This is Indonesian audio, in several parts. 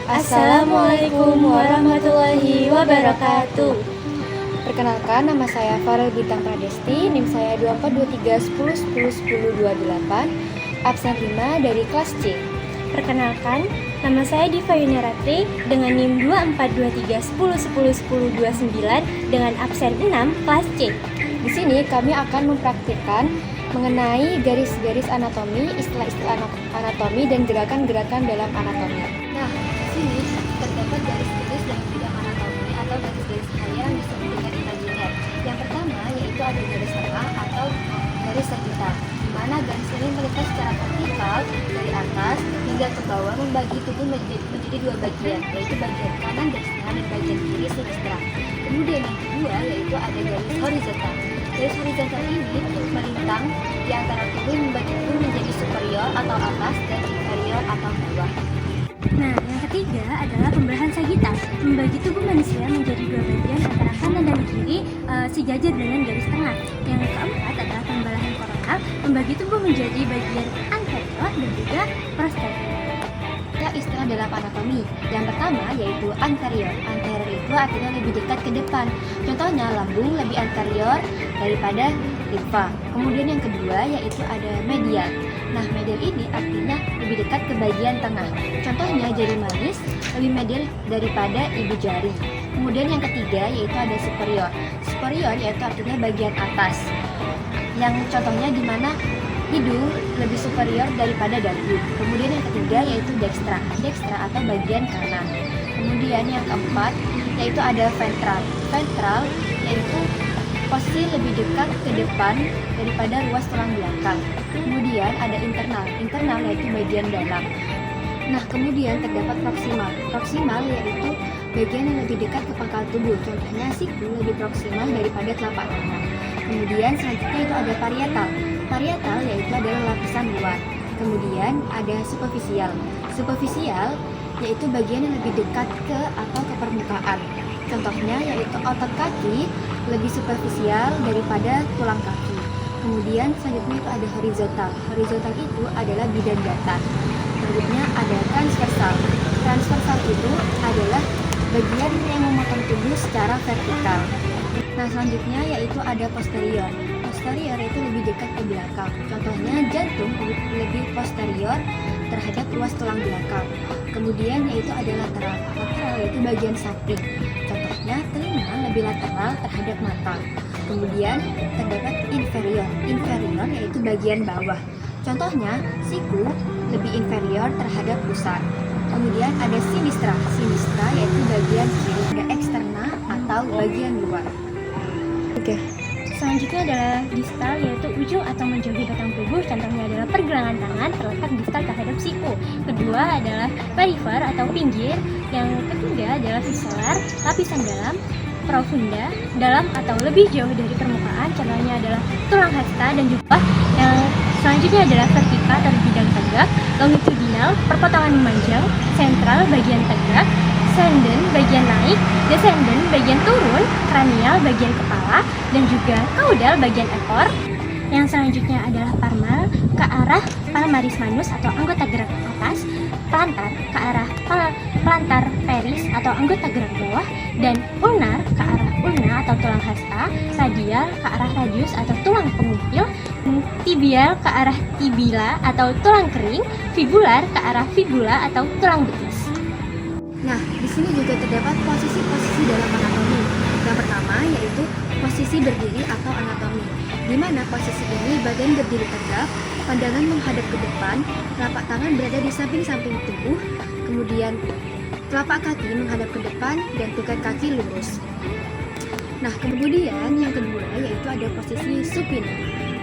Assalamualaikum warahmatullahi wabarakatuh. Perkenalkan, nama saya Farel Bintang Pradesti, NIM saya 242310101028, absen 5 dari kelas C. Perkenalkan, nama saya Diva Yuniratri dengan NIM 242310101029 dengan absen 6 kelas C. Di sini kami akan mempraktikkan mengenai garis-garis anatomi, istilah-istilah anatomi, dan gerakan-gerakan dalam anatomi. Nah, di sini terdapat garis-garis dalam bidang anatomi atau garis-garis cahaya yang disebut dengan imaginer. Yang pertama yaitu ada garis tengah atau garis sekitar, di mana garis ini melintas secara vertikal dari atas hingga ke bawah, membagi tubuh menjadi dua bagian, yaitu bagian kanan garis tengah dan bagian kiri sinistra. Kemudian yang kedua yaitu ada garis horizontal. Garis horizontal ini melintang di antara tubuh, membagi tubuh menjadi superior atau atas dan inferior atau bawah. Nah, yang ketiga adalah pembelahan sagital, membagi tubuh manusia menjadi dua bagian antara kanan dan kiri sejajar dengan garis tengah. Yang keempat adalah pembelahan koronal, membagi tubuh menjadi bagian anterior dan juga posterior. Istilah dalam anatomi. Yang pertama yaitu anterior. Anterior itu artinya lebih dekat ke depan. Contohnya lambung lebih anterior daripada limfa. Kemudian yang kedua yaitu ada medial. Nah, medial ini artinya lebih dekat ke bagian tengah. Contohnya jari manis lebih medial daripada ibu jari. Kemudian yang ketiga yaitu ada superior. Superior yaitu artinya bagian atas. Yang contohnya di mana hidung lebih superior daripada dagu. Kemudian yang ketiga yaitu dextra. Dextra atau bagian kanan. Kemudian yang keempat yaitu ada ventral. Ventral yaitu posisi lebih dekat ke depan daripada ruas tulang belakang. Kemudian ada internal. Internal yaitu bagian dalam. Nah, kemudian terdapat proksimal. Proksimal yaitu bagian yang lebih dekat ke pangkal tubuh. Contohnya siku lebih proksimal daripada telapak tangan. Kemudian selanjutnya itu ada parietal. Parietal yaitu adalah lapisan luar. Kemudian ada superficial. Superficial yaitu bagian yang lebih dekat ke atau ke permukaan. Contohnya yaitu otot kaki lebih superficial daripada tulang kaki. Kemudian selanjutnya itu ada horizontal. Horizontal itu adalah bidang datar. Selanjutnya ada transversal. Transversal itu adalah bagian yang memotong tubuh secara vertikal. Nah, selanjutnya yaitu ada posterior. Posterior itu lebih dekat ke belakang. Contohnya jantung lebih posterior terhadap ruas tulang belakang. Kemudian yaitu ada lateral. Lateral yaitu bagian samping. Contohnya telinga lebih lateral terhadap mata. Kemudian terdapat inferior. Inferior yaitu bagian bawah. Contohnya siku lebih inferior terhadap pusar. Kemudian ada sinistra. Sinistra yaitu bagian kiri. Ada eksterna atau bagian luar. Oke. Selanjutnya adalah distal, yaitu ujung atau menjauhi batang tubuh. Contohnya adalah pergelangan tangan terletak distal terhadap siku. Kedua adalah perifer atau pinggir. Yang ketiga adalah visceral, lapisan dalam. Profunda, dalam atau lebih jauh dari permukaan. Contohnya adalah tulang hasta dan juga yang selanjutnya adalah vertikal atau bidang tegak. Longitudinal, perpotongan memanjang. Sentral, bagian tegak. Ascendant bagian naik, descendant bagian turun, kranial bagian kepala, dan juga caudal bagian ekor. Yang selanjutnya adalah palmar ke arah palmaris manus atau anggota gerak atas, plantar ke arah plantar peris atau anggota gerak bawah, dan ulnar ke arah ulna atau tulang hasta, radial ke arah radius atau tulang pengumpil, tibial ke arah tibila atau tulang kering, fibular ke arah fibula atau tulang betis. Nah, di sini juga terdapat posisi-posisi dalam anatomi. Yang pertama yaitu posisi berdiri atau anatomi, di mana posisi ini badan berdiri tegak, pandangan menghadap ke depan, telapak tangan berada di samping-samping tubuh, kemudian telapak kaki menghadap ke depan dan tegak kaki lurus. Nah, kemudian yang kedua yaitu ada posisi supina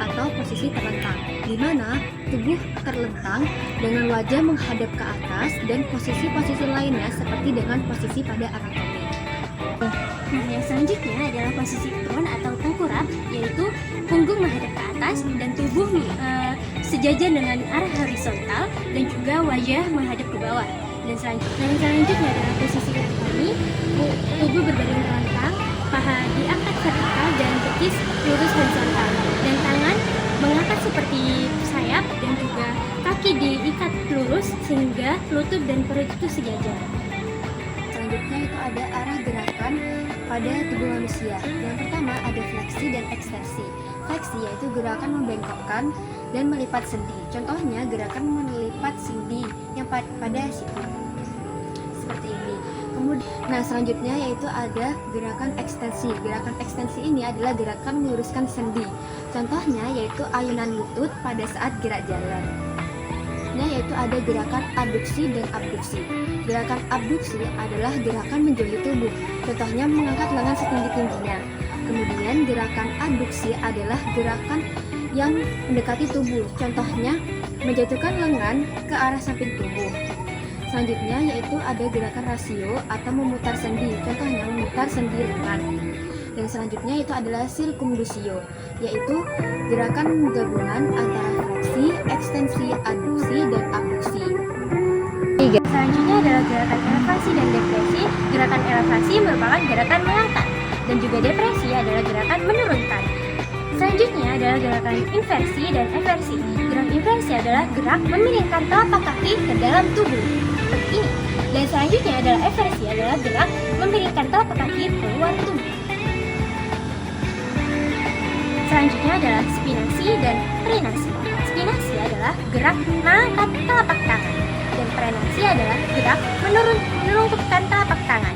atau posisi terlentang, di mana tubuh terlentang dengan wajah menghadap ke atas dan posisi-posisi lainnya seperti dengan posisi pada anatomi. Nah, yang selanjutnya adalah posisi prone atau tengkurap, yaitu punggung menghadap ke atas dan tubuh sejajar dengan arah horizontal dan juga wajah menghadap ke bawah. Dan selanjutnya adalah posisi anatomi, tubuh berbadan terlentang, paha diangkat vertikal dan betis lurus horizontal, dan tangan mengangkat seperti sayap dan juga kaki diikat lurus sehingga lutut dan perut itu sejajar. selanjutnya itu ada arah gerakan pada tubuh manusia. Yang pertama ada fleksi dan ekstensi. Fleksi yaitu gerakan membengkokkan dan melipat sendi. Contohnya gerakan melipat sendi yang pada siku. Seperti ini. Kemudian, selanjutnya yaitu ada gerakan ekstensi. Gerakan ekstensi ini adalah gerakan meluruskan sendi. Contohnya yaitu ayunan lutut pada saat gerak jalan. Yaitu ada gerakan abduksi dan abduksi. Gerakan abduksi adalah gerakan menjauhi tubuh. Contohnya mengangkat lengan setinggi-tingginya. Kemudian gerakan adduksi adalah gerakan yang mendekati tubuh. Contohnya menjatuhkan lengan ke arah samping tubuh. Selanjutnya yaitu ada gerakan rasio atau memutar sendi. Contohnya memutar sendi lengan. Dan selanjutnya itu adalah sirkumdusio, yaitu gerakan gabungan antara fleksi, ekstensi, adduksi, dan abduksi. Selanjutnya adalah gerakan elevasi dan depresi. Gerakan elevasi merupakan gerakan mengangkat, dan juga depresi adalah gerakan menurunkan. Selanjutnya adalah gerakan inversi dan eversi. Gerak inversi adalah gerak memiringkan telapak kaki ke dalam tubuh, seperti ini. Dan selanjutnya adalah eversi adalah gerak memiringkan telapak kaki keluar tubuh. Selanjutnya adalah spinasi dan prenasi. Spinasi adalah gerak mengangkat telapak tangan, dan prenasi adalah gerak menurunkan telapak tangan.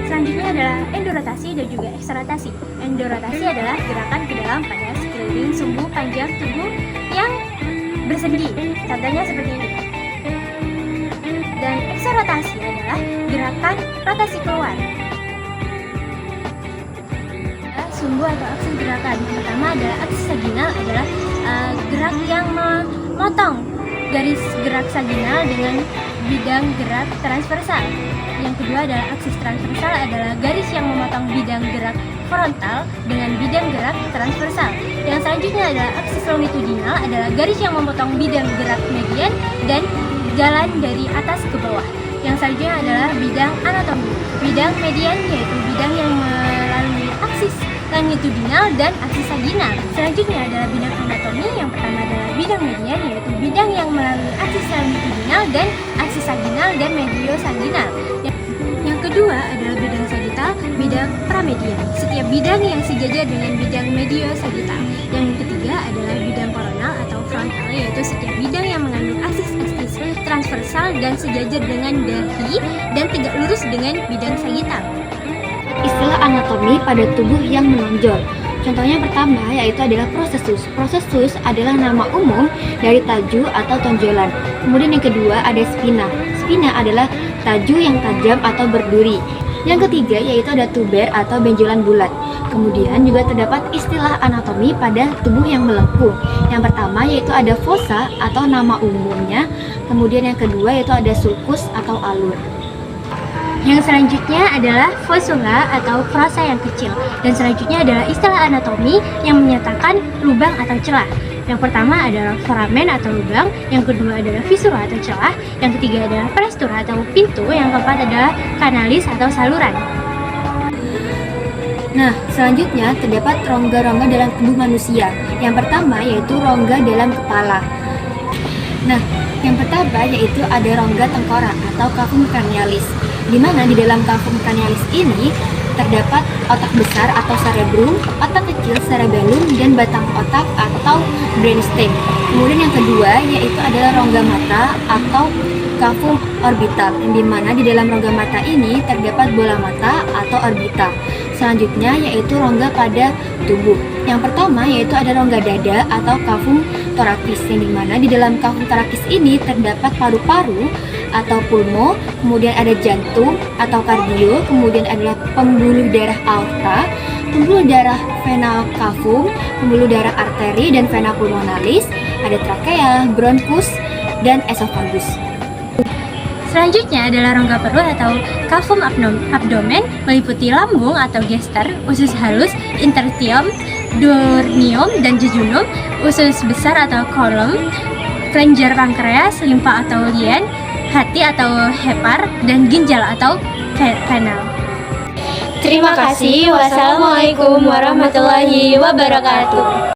Selanjutnya adalah endorotasi dan juga eksterotasi. Endorotasi adalah gerakan ke dalam pada sekeliling sumbu panjang tubuh yang bersendi. Contohnya seperti ini. Dan eksterotasi adalah gerakan rotasi keluar. Sumbu atau aksis gerakan. Yang pertama adalah aksis saginal, adalah gerak yang memotong garis gerak saginal dengan bidang gerak transversal. Yang kedua adalah aksis transversal, adalah garis yang memotong bidang gerak frontal dengan bidang gerak transversal. Yang selanjutnya adalah aksis longitudinal, adalah garis yang memotong bidang gerak median dan jalan dari atas ke bawah. Yang selanjutnya adalah bidang anatomi. Bidang median yaitu bidang yang melalui aksis longitudinal dan aksis saginal. Selanjutnya adalah bidang anatomi. Yang pertama adalah bidang median, yaitu bidang yang melalui aksis longitudinal dan aksis saginal dan mediosaginal. Yang kedua adalah bidang sagital, bidang pramedian. Setiap bidang yang sejajar dengan bidang mediosagital. Yang ketiga adalah bidang koronal atau frontal, yaitu setiap bidang yang mengandung aksis-aksis transversal dan sejajar dengan dahi dan tegak lurus dengan bidang sagital. Istilah anatomi pada tubuh yang menonjol. Contohnya pertama yaitu adalah prosesus. Prosesus adalah nama umum dari taju atau tonjolan. Kemudian yang kedua ada spina. Spina adalah taju yang tajam atau berduri. Yang ketiga yaitu ada tuber atau benjolan bulat. Kemudian juga terdapat istilah anatomi pada tubuh yang melengkung. Yang pertama yaitu ada fossa atau nama umumnya. Kemudian yang kedua yaitu ada sulcus atau alur. Yang selanjutnya adalah fossula atau fossa yang kecil. Dan selanjutnya adalah istilah anatomi yang menyatakan lubang atau celah. Yang pertama adalah foramen atau lubang, yang kedua adalah fissura atau celah, yang ketiga adalah prestura atau pintu, yang keempat adalah kanalis atau saluran. Nah, selanjutnya terdapat rongga-rongga dalam tubuh manusia. Yang pertama yaitu rongga dalam kepala. Nah, yang pertama yaitu ada rongga tengkorak atau cavum cranialis, di mana di dalam cavum cranialis ini terdapat otak besar atau cerebrum, otak kecil cerebellum, dan batang otak atau brainstem. Kemudian yang kedua yaitu adalah rongga mata atau cavum orbital, yang dimana di dalam rongga mata ini terdapat bola mata atau orbita. Selanjutnya yaitu rongga pada tubuh. Yang pertama yaitu ada rongga dada atau cavum thoracis, yang dimana di dalam cavum thoracis ini terdapat paru-paru atau pulmo, kemudian ada jantung atau kardio, kemudian adalah pembuluh darah aorta, pembuluh darah vena cavum, pembuluh darah arteri dan vena pulmonalis, ada trakea, bronkus, dan esophagus. Selanjutnya adalah rongga perut atau cavum abdomen, meliputi lambung atau gester, usus halus, interstium, duodenum dan jejunum, usus besar atau kolon, kelenjar pankreas, limfa atau lien, hati atau hepar, dan ginjal atau renal. Terima kasih. Wassalamualaikum warahmatullahi wabarakatuh.